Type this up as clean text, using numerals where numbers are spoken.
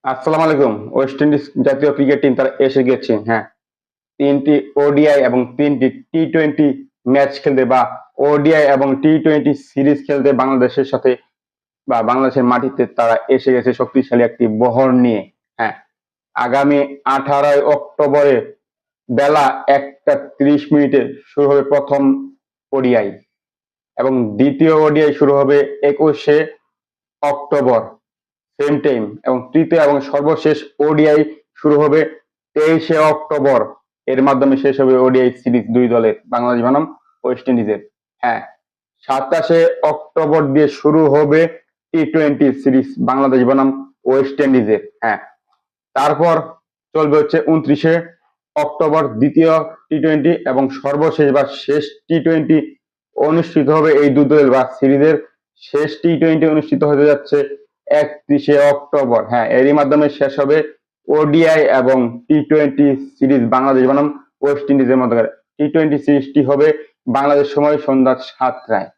আসসালামু আলাইকুম। West Indies জাতীয় ক্রিকেট টিম তারা এসে গেছে। হ্যাঁ, ৩টি ওডিআই এবং ৩টি টি-টোয়েন্টি ম্যাচ খেলতে বা ওডিআই এবং টি-টোয়েন্টি সিরিজ খেলতে বাংলাদেশের সাথে বা বাংলাদেশের মাটিতে তারা এসে গেছে শক্তিশালী একটি বহর নিয়ে। হ্যাঁ, আগামী 18 অক্টোবরে বেলা 1টা 30 মিনিটে শুরু হবে প্রথম ওডিআই এবং দ্বিতীয় ওডিআই শুরু হবে 21শে অক্টোবর সেম টাইম, এবং তৃতীয় এবং সর্বশেষ ওডিআই শুরু হবে 23শে অক্টোবর। এর মাধ্যমে শেষ হবে ওডিআই সিরিজ দুই দলের, বাংলাদেশ বনাম ওয়েস্ট ইন্ডিজের। হ্যাঁ, 27শে অক্টোবর দিয়ে শুরু হবে টি-টোয়েন্টি সিরিজ বাংলাদেশ বনাম ওয়েস্ট ইন্ডিজের। হ্যাঁ, তারপর চলবে হচ্ছে 29শে অক্টোবর দ্বিতীয় টি-টোয়েন্টি এবং সর্বশেষ বা শেষ টি-টোয়েন্টি অনুষ্ঠিত হবে এই দু দলের বা সিরিজের শেষ টি-টোয়েন্টি অনুষ্ঠিত হতে যাচ্ছে 31শে অক্টোবর। হ্যাঁ, এরই মাধ্যমে শেষ হবে ওডিআই এবং টি-টোয়েন্টি সিরিজ বাংলাদেশ বনাম ওয়েস্ট ইন্ডিজের মধ্যকার। টি-টোয়েন্টি সিরিজটি হবে বাংলাদেশ সময় সন্ধ্যা 7টায়।